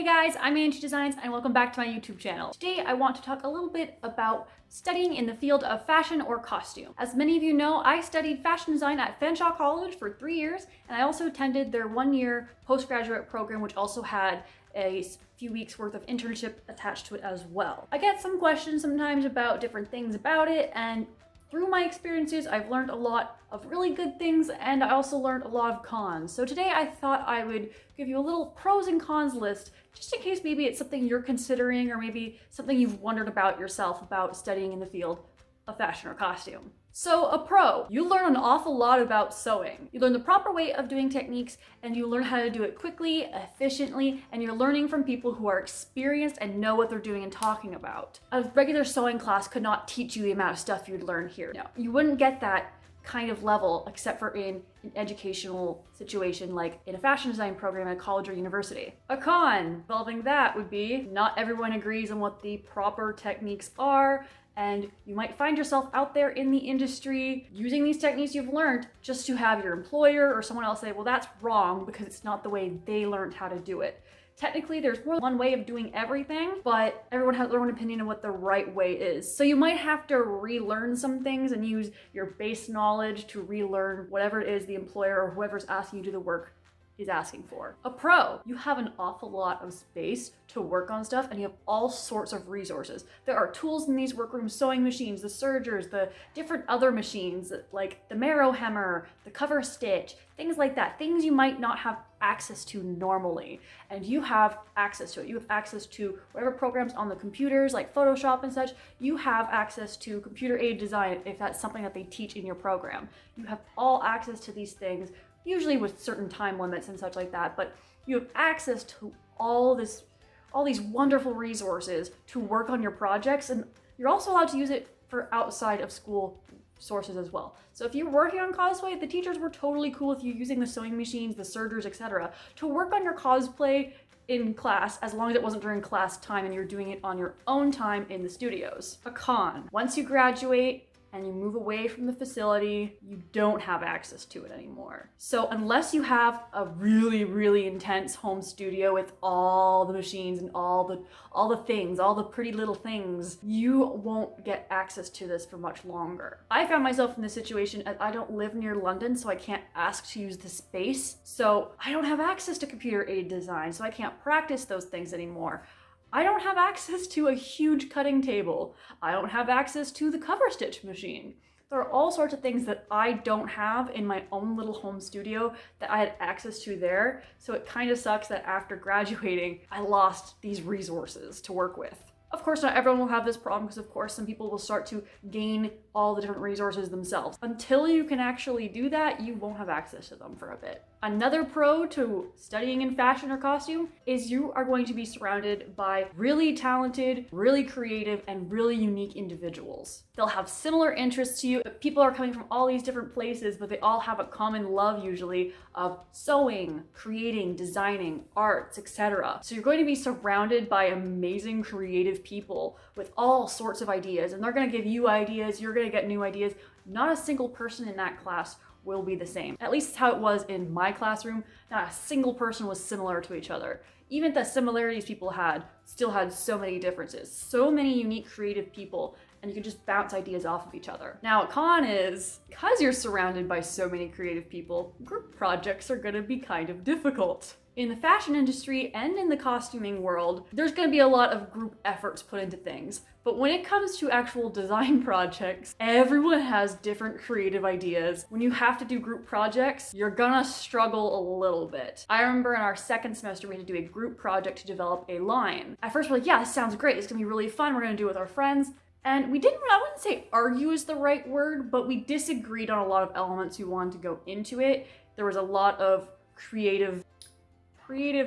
Hey guys, I'm Angie Designs and welcome back to my YouTube channel. Today I want to talk a little bit about studying in the field of fashion or costume. As many of you know, I studied fashion design at Fanshawe College for 3 years, and I also attended their 1-year postgraduate program, which also had a few weeks worth of internship attached to it as well. I get some questions sometimes about different things about it, and through my experiences, I've learned a lot of really good things, and I also learned a lot of cons. So today I thought I would give you a little pros and cons list, just in case maybe it's something you're considering or maybe something you've wondered about yourself about studying in the field of fashion or costume. So a pro, you learn an awful lot about sewing. You learn the proper way of doing techniques, and you learn how to do it quickly, efficiently, and you're learning from people who are experienced and know what they're doing and talking about. A regular sewing class could not teach you the amount of stuff you'd learn here. No, you wouldn't get that kind of level except for in an educational situation like in a fashion design program at a college or university. A con involving that would be not everyone agrees on what the proper techniques are, and you might find yourself out there in the industry using these techniques you've learned just to have your employer or someone else say, well, that's wrong because it's not the way they learned how to do it. Technically, there's more than one way of doing everything, but everyone has their own opinion of what the right way is. So you might have to relearn some things and use your base knowledge to relearn whatever it is the employer or whoever's asking you to do the work is asking for. A pro, you have an awful lot of space to work on stuff, and you have all sorts of resources. There are tools in these workrooms, sewing machines, the sergers, the different other machines like the marrow hammer, the cover stitch, things like that, things you might not have access to normally, and you have access to it. You have access to whatever programs on the computers like Photoshop and such. You have access to computer aided design if that's something that they teach in your program. You have all access to these things, usually with certain time limits and such like that, but you have access to all these wonderful resources to work on your projects, and you're also allowed to use it for outside of school sources as well. So if you're working on cosplay, the teachers were totally cool with you using the sewing machines, the sergers, etc. to work on your cosplay in class, as long as it wasn't during class time and you're doing it on your own time in the studios. A con, once you graduate and you move away from the facility, you don't have access to it anymore. So unless you have a really, really intense home studio with all the machines and all the things, all the pretty little things, you won't get access to this for much longer. I found myself in this situation as I don't live near London, so I can't ask to use the space. So I don't have access to computer aided design, so I can't practice those things anymore. I don't have access to a huge cutting table. I don't have access to the cover stitch machine. There are all sorts of things that I don't have in my own little home studio that I had access to there. So it kind of sucks that after graduating, I lost these resources to work with. Of course, not everyone will have this problem because, of course, some people will start to gain all the different resources themselves. Until you can actually do that, you won't have access to them for a bit. Another pro to studying in fashion or costume is you are going to be surrounded by really talented, really creative, and really unique individuals. They'll have similar interests to you. People are coming from all these different places, but they all have a common love usually of sewing, creating, designing, arts, etc. So you're going to be surrounded by amazing creative people with all sorts of ideas, and they're going to give you ideas, you're going to get new ideas. Not a single person in that class will be the same. At least it's how it was in my classroom. Not a single person was similar to each other. Even the similarities people had still had so many differences. So many unique creative people, and you can just bounce ideas off of each other. Now, a con is, because you're surrounded by so many creative people, group projects are gonna be kind of difficult. In the fashion industry and in the costuming world, there's gonna be a lot of group efforts put into things. But when it comes to actual design projects, everyone has different creative ideas. When you have to do group projects, you're gonna struggle a little bit. I remember in our second semester, we had to do a group project to develop a line. At first, we're like, yeah, this sounds great. It's gonna be really fun. We're gonna do it with our friends. And we didn't, I wouldn't say argue is the right word, but we disagreed on a lot of elements we wanted to go into it. There was a lot of creative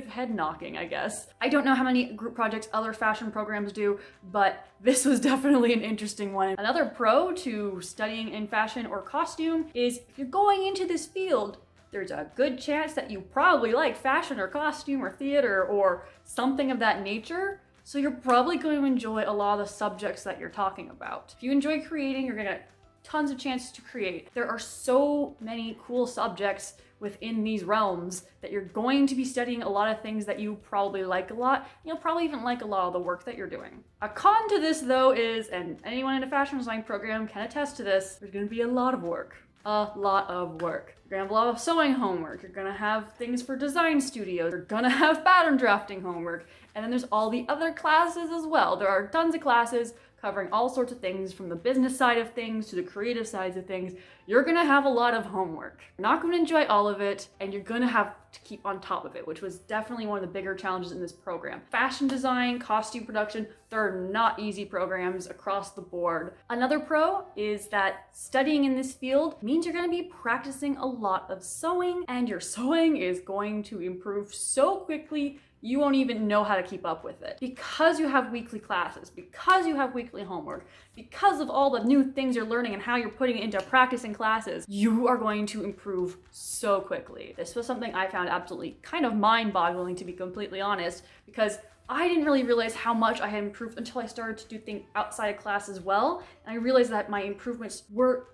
head knocking, I guess. I don't know how many group projects other fashion programs do, but this was definitely an interesting one. Another pro to studying in fashion or costume is if you're going into this field, there's a good chance that you probably like fashion or costume or theater or something of that nature. So you're probably going to enjoy a lot of the subjects that you're talking about. If you enjoy creating, you're gonna get tons of chances to create. There are so many cool subjects within these realms that you're going to be studying a lot of things that you probably like a lot. You'll probably even like a lot of the work that you're doing. A con to this though is, and anyone in a fashion design program can attest to this, there's gonna be a lot of work. A lot of work. You're gonna have a lot of sewing homework. You're gonna have things for design studios. You're gonna have pattern drafting homework. And then there's all the other classes as well. There are tons of classes covering all sorts of things, from the business side of things to the creative sides of things. You're gonna have a lot of homework. You're not gonna enjoy all of it, and you're gonna have to keep on top of it, which was definitely one of the bigger challenges in this program. Fashion design, costume production, they're not easy programs across the board. Another pro is that studying in this field means you're gonna be practicing a lot of sewing, and your sewing is going to improve so quickly you won't even know how to keep up with it. Because you have weekly classes, because you have weekly homework, because of all the new things you're learning and how you're putting it into practice in classes, you are going to improve so quickly. This was something I found absolutely kind of mind-boggling, to be completely honest, because I didn't really realize how much I had improved until I started to do things outside of class as well. And I realized that my improvements were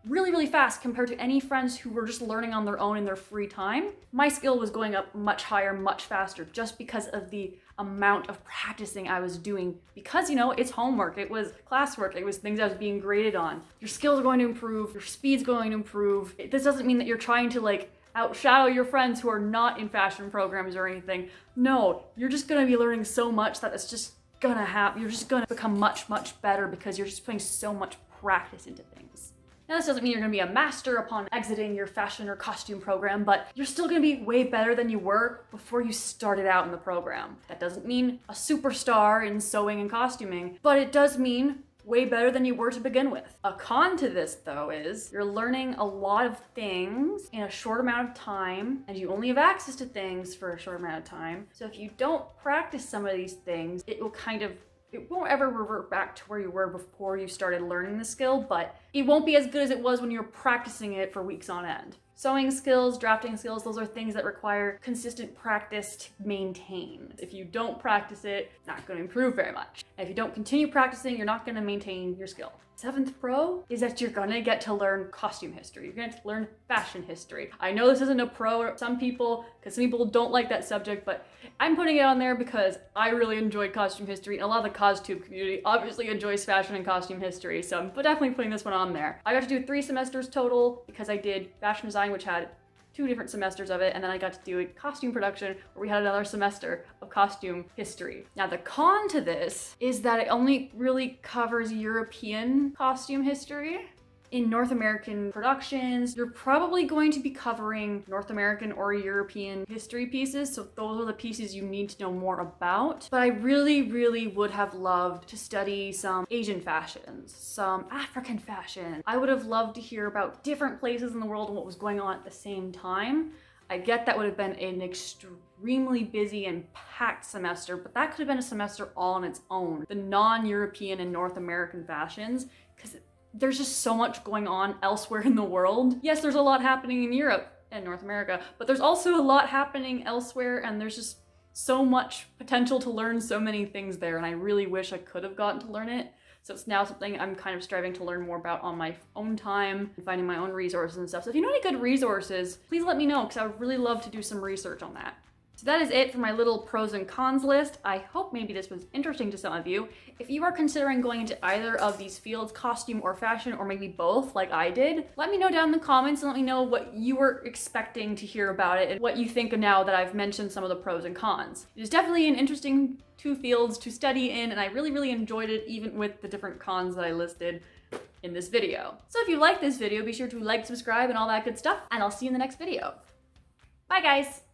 really fast compared to any friends who were just learning on their own in their free time. My skill was going up much higher, much faster, just because of the amount of practicing I was doing. Because, you know, it's homework, it was classwork, it was things I was being graded on. Your skills are going to improve, your speed's going to improve. This doesn't mean that you're trying to like outshadow your friends who are not in fashion programs or anything. No, you're just gonna be learning so much that it's just gonna happen. You're just gonna become much better because you're just putting so much practice into things. Now, this doesn't mean you're gonna be a master upon exiting your fashion or costume program, but you're still gonna be way better than you were before you started out in the program. That doesn't mean a superstar in sewing and costuming, but it does mean way better than you were to begin with. A con to this though is you're learning a lot of things in a short amount of time, and you only have access to things for a short amount of time. So if you don't practice some of these things, it won't ever revert back to where you were before you started learning the skill, but it won't be as good as it was when you were practicing it for weeks on end. Sewing skills, drafting skills, those are things that require consistent practice to maintain. If you don't practice it, it's not going to improve very much. And if you don't continue practicing, you're not going to maintain your skill. Seventh pro is that you're gonna get to learn costume history. You're gonna learn fashion history. I know this isn't a pro for some people, because some people don't like that subject, but I'm putting it on there because I really enjoyed costume history, and a lot of the cosTube community obviously enjoys fashion and costume history, so I'm definitely putting this one on there. I got to do 3 semesters total because I did fashion design, which had 2 different semesters of it, and then I got to do a costume production where we had another semester of costume history. Now, the con to this is that it only really covers European costume history. In North American productions, you're probably going to be covering North American or European history pieces, so those are the pieces you need to know more about. But I really would have loved to study some Asian fashions, some African fashion. I would have loved to hear about different places in the world and what was going on at the same time. I get that would have been an extremely busy and packed semester, but that could have been a semester all on its own. The non-European and North American fashions, because there's just so much going on elsewhere in the world. Yes, there's a lot happening in Europe and North America, but there's also a lot happening elsewhere, and there's just so much potential to learn so many things there, and I really wish I could have gotten to learn it. So it's now something I'm kind of striving to learn more about on my own time and finding my own resources and stuff. So if you know any good resources, please let me know, because I would really love to do some research on that. So that is it for my little pros and cons list. I hope maybe this was interesting to some of you. If you are considering going into either of these fields, costume or fashion, or maybe both like I did, let me know down in the comments and let me know what you were expecting to hear about it and what you think now that I've mentioned some of the pros and cons. It is definitely an interesting 2 fields to study in, and I really enjoyed it, even with the different cons that I listed in this video. So if you like this video, be sure to like, subscribe, and all that good stuff, and I'll see you in the next video. Bye guys!